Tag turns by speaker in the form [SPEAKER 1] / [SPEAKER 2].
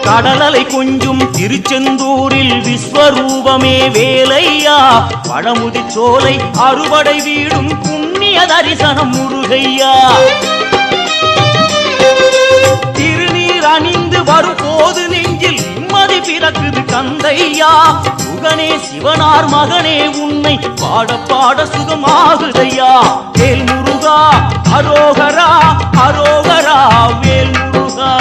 [SPEAKER 1] கடலலை கொஞ்சும் திருச்செந்தூரில் விஸ்வரூபமே வேலையா பழமுதி சோலை அறுபடை வீடும் புண்ணிய தரிசனம் முருகையா திருநீர் அணிந்து வரும் போது நெஞ்சில் நிம்மதி பிறக்குது கந்தையா சுகனே சிவனார் மகனே உன்னை பாட பாட சுகமாகுதையா வேல் முருகா அரோகரா அரோகரா வேல் முருகா